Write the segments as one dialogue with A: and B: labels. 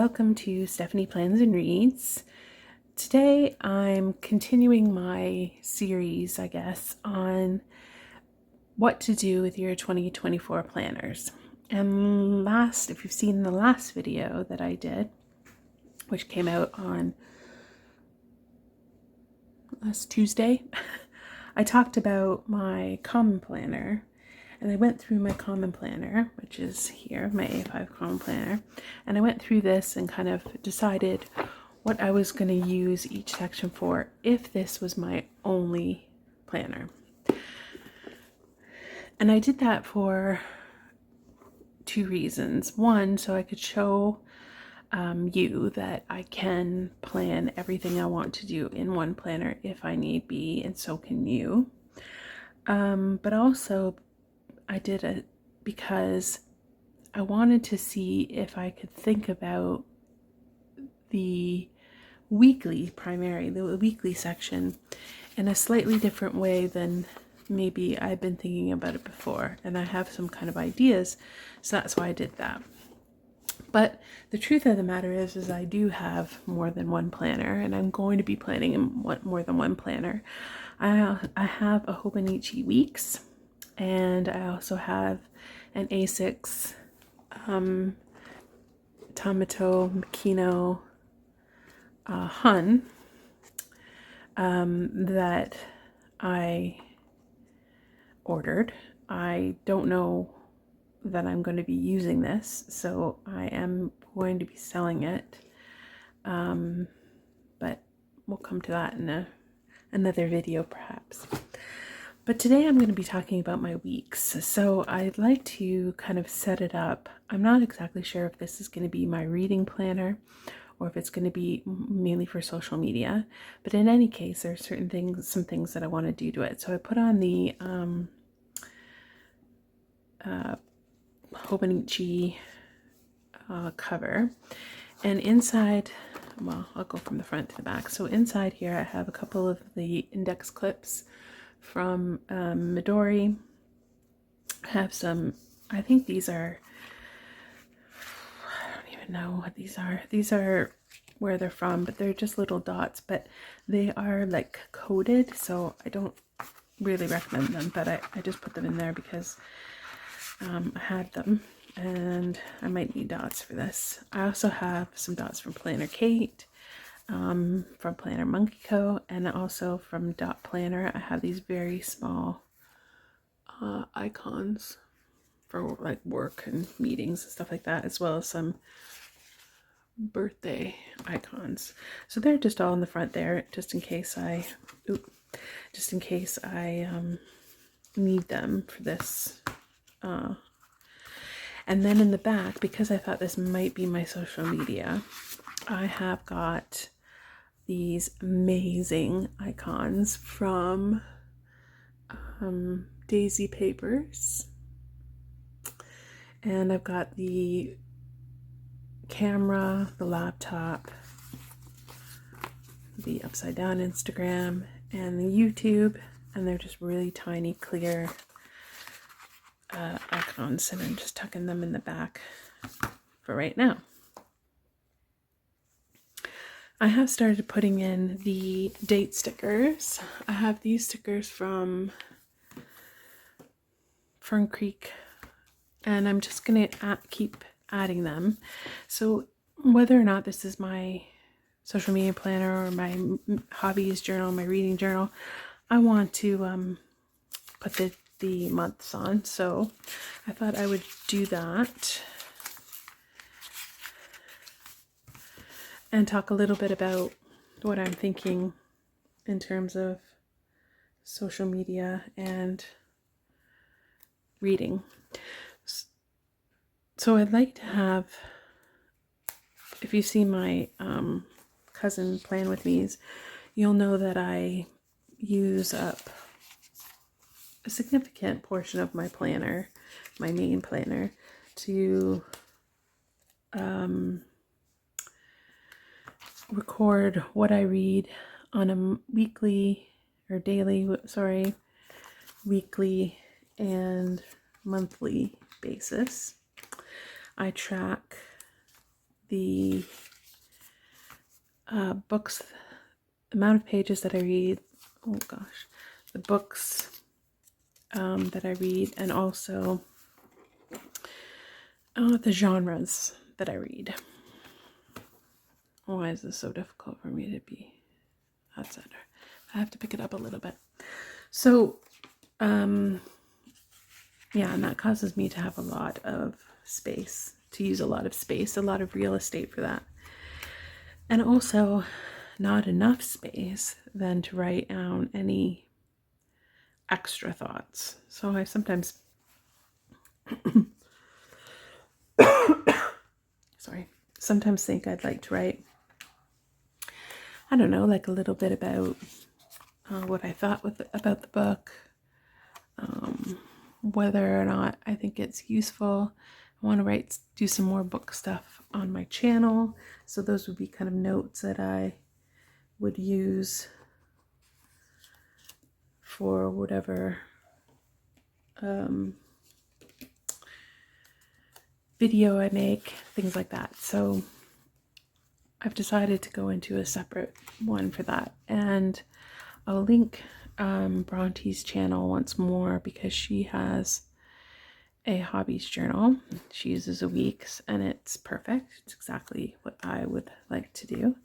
A: welcome to Stephanie Plans and Reads. Today I'm continuing my series, I guess, on what to do with your 2024 planners. And if you've seen the last video that I did, which came out on last Tuesday, I talked about my common planner. And I went through my common planner, which is here, my A5 common planner. And I went through this and kind of decided what I was going to use each section for if this was my only planner. And I did that for two reasons. One, so I could show you that I can plan everything I want to do in one planner if I need be, and so can you. But also, I did it because I wanted to see if I could think about the weekly section in a slightly different way than maybe I've been thinking about it before. And I have some kind of ideas, so that's why I did that. But the truth of the matter is I do have more than one planner, and I'm going to be planning in more than one planner. I have a Hobonichi Weeks. And I also have an A6 Tomato Makino Hun that I ordered. I don't know that I'm going to be using this, so I am going to be selling it. But we'll come to that in another video perhaps. But today I'm going to be talking about my weeks. So I'd like to kind of set it up. I'm not exactly sure if this is going to be my reading planner or if it's going to be mainly for social media. But in any case, there are some things that I want to do to it. So I put on the Hobonichi cover. And inside, well, I'll go from the front to the back. So inside here I have a couple of the index clips from Midori. I have some, I think these are, I don't even know what these are. These are where they're from, but they're just little dots, but they are like coated, so I don't really recommend them, but I just put them in there because I had them and I might need dots for this. I also have some dots from Planner Kate, from Planner Monkey Co, and also from Dot Planner. I have these very small icons for like work and meetings and stuff like that, as well as some birthday icons. So they're just all in the front there, just in case I need them for this. And then in the back, because I thought this might be my social media, I have got these amazing icons from Daisy Papers. And I've got the camera, the laptop, the upside down Instagram, and the YouTube. And they're just really tiny, clear icons. And I'm just tucking them in the back for right now. I have started putting in the date stickers. I have these stickers from Fern Creek, and I'm just going to keep adding them. So whether or not this is my social media planner or my hobbies journal, my reading journal, I want to put the months on. So I thought I would do that and talk a little bit about what I'm thinking in terms of social media and reading. So I'd like to have, if you see my cousin Plan With Me's, you'll know that I use up a significant portion of my planner, my main planner, to record what I read on a weekly and monthly basis. I track the books, amount of pages that I read, oh gosh, the books that I read, and also the genres that I read. Why is this so difficult for me to be outsider? I have to pick it up a little bit. So, yeah, and that causes me to have a lot of space, to use a lot of space, a lot of real estate for that. And also not enough space then to write down any extra thoughts. So I sometimes, sometimes think I'd like to write, I don't know, like a little bit about what I thought about the book, whether or not I think it's useful. I want to do some more book stuff on my channel. So those would be kind of notes that I would use for whatever video I make, things like that. So I've decided to go into a separate one for that. And I'll link Bronte's channel once more because she has a hobbies journal. She uses a Weeks and it's perfect. It's exactly what I would like to do.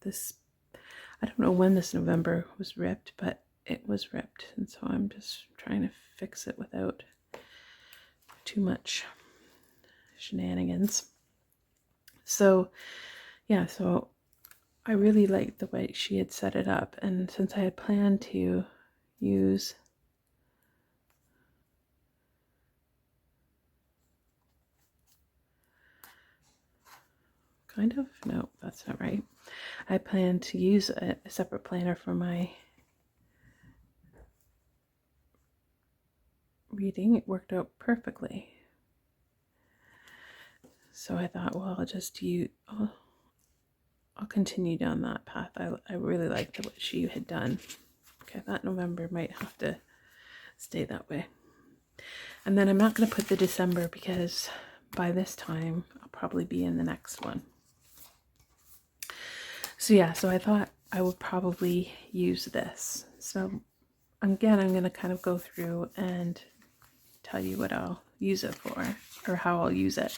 A: I don't know when this November was ripped, but it was ripped. And so I'm just trying to fix it without too much shenanigans. So yeah, so I really liked the way she had set it up. And since I had planned to use no, that's not right. I planned to use a separate planner for my reading. It worked out perfectly. So I thought, well, I'll continue down that path. I really liked what she had done. Okay, that November might have to stay that way. And then I'm not going to put the December because by this time I'll probably be in the next one. So yeah, so I thought I would probably use this. So again, I'm going to kind of go through and tell you what I'll use it for or how I'll use it.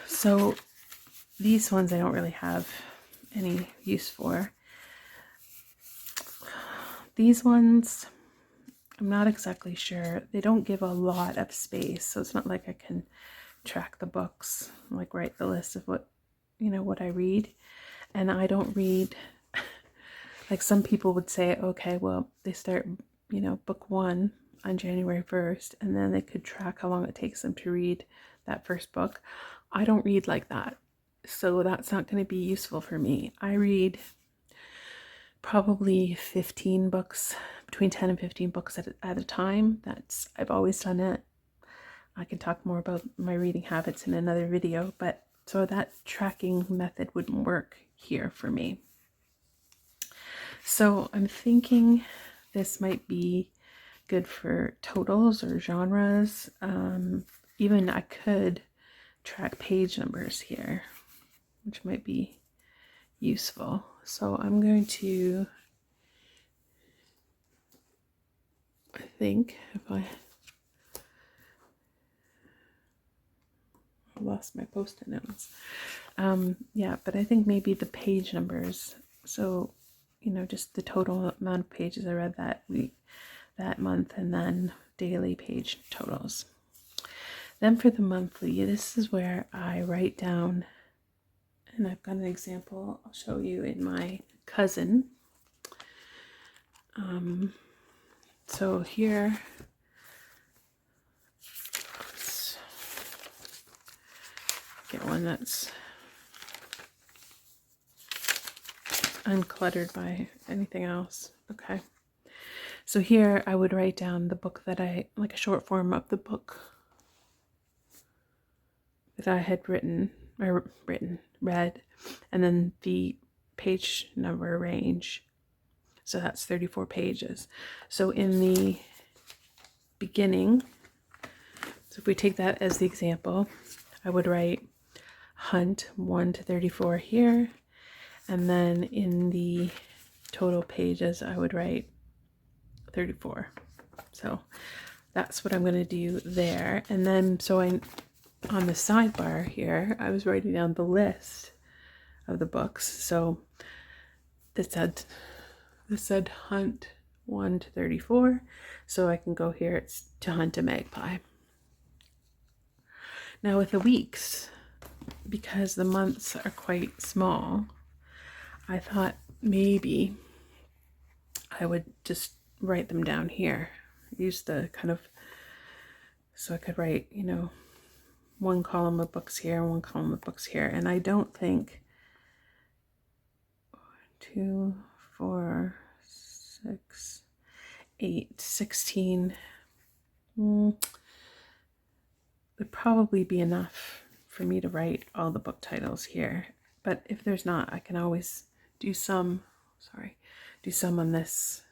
A: So these ones I don't really have any use for. These ones, I'm not exactly sure. They don't give a lot of space, so it's not like I can track the books, like write the list of what I read. And I don't read, like some people would say, okay, well, they start, book 1 on January 1st, and then they could track how long it takes them to read that first book. I don't read like that. So that's not going to be useful for me. I read probably 15 books, between 10 and 15 books at a time. I've always done it. I can talk more about my reading habits in another video, but so that tracking method wouldn't work here for me. So I'm thinking this might be good for totals or genres. Even I could track page numbers here, which might be useful. So I'm going to, I think if I lost my post-it notes. Yeah, but I think maybe the page numbers. So, just the total amount of pages I read that week, that month, and then daily page totals. Then for the monthly, this is where I write down, and I've got an example I'll show you in my cousin. So here, let's get one that's uncluttered by anything else. Okay. So here I would write down the book that like a short form of the book that I had read, and then the page number range. So that's 34 pages. So in the beginning, so if we take that as the example, I would write hunt 1 to 34 here, and then in the total pages I would write 34. So that's what I'm going to do there. And then so I on the sidebar here I was writing down the list of the books. So this said hunt 1 to 34, so I can go here, it's to hunt a magpie. Now with the weeks, because the months are quite small, I thought maybe I would just write them down here. Use the kind of, so I could write, you know, one column of books here, one column of books here. And I don't think 2, 4, 6, 8, 16 would probably be enough for me to write all the book titles here. But if there's not, I can always do some on this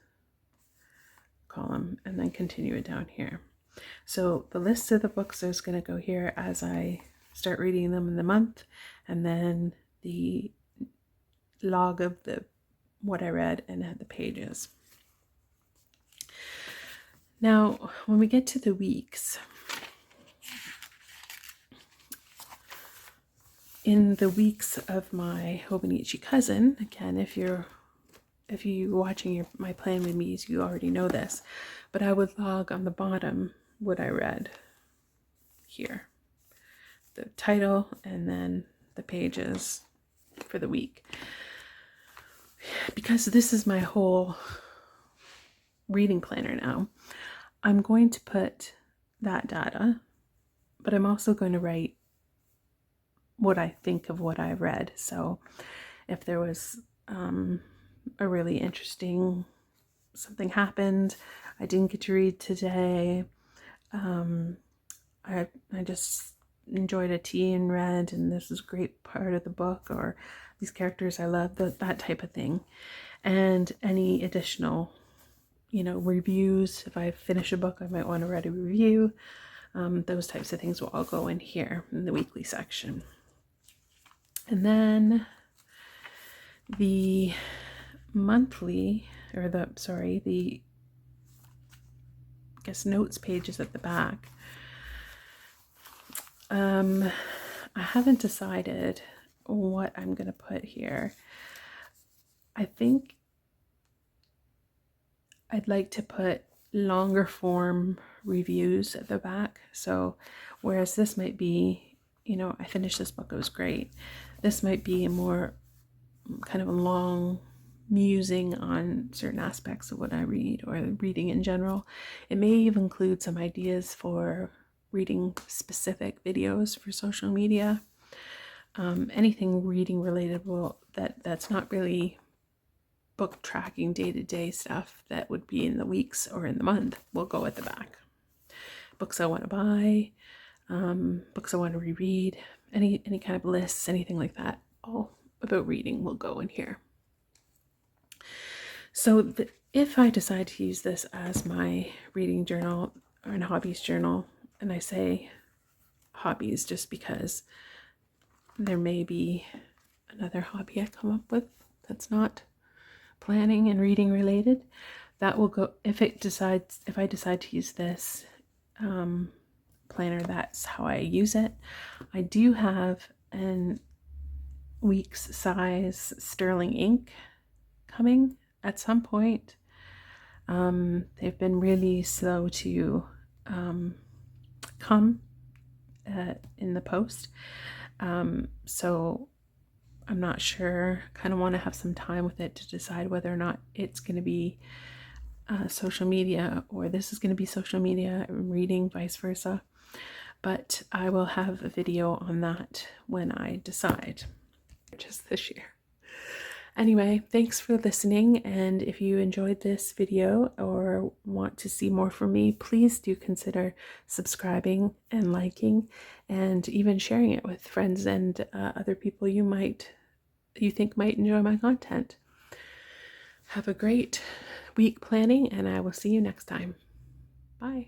A: column and then continue it down here. So the list of the books is going to go here as I start reading them in the month, and then the log of what I read and the pages. Now, when we get to the weeks, in the weeks of my Hobonichi cousin, again, if you're watching my plan with me, you already know this, but I would log on the bottom what I read here, the title, and then the pages for the week. Because this is my whole reading planner now, I'm going to put that data, but I'm also going to write what I think of what I read. So if there was a really interesting, something happened I didn't get to read today, I just enjoyed a tea and read, and this is a great part of the book, or these characters I love, that type of thing. And any additional, you know, reviews. If I finish a book, I might want to write a review. Those types of things will all go in here in the weekly section. And then the monthly, or the I guess notes pages at the back. I haven't decided what I'm going to put here. I think I'd like to put longer form reviews at the back. So whereas this might be, you know, I finished this book, it was great. This might be a more kind of a long musing on certain aspects of what I read, or reading in general. It may even include some ideas for reading specific videos for social media. Anything reading related that's not really book tracking day-to-day stuff that would be in the weeks or in the month will go at the back. Books I want to buy, books I want to reread, any kind of lists, anything like that, all about reading will go in here. So if I decide to use this as my reading journal or an hobbies journal, and I say hobbies just because there may be another hobby I come up with that's not planning and reading related, that will go, if I decide to use this planner, that's how I use it. I do have an week's size sterling ink coming at some point. They've been really slow to come in the post, so I'm not sure. Kind of want to have some time with it to decide whether or not it's going to be social media, or this is going to be social media and reading, vice versa. But I will have a video on that when I decide, just this year. Anyway, thanks for listening, and if you enjoyed this video or want to see more from me, please do consider subscribing and liking, and even sharing it with friends and other people you think might enjoy my content. Have a great week planning, and I will see you next time. Bye.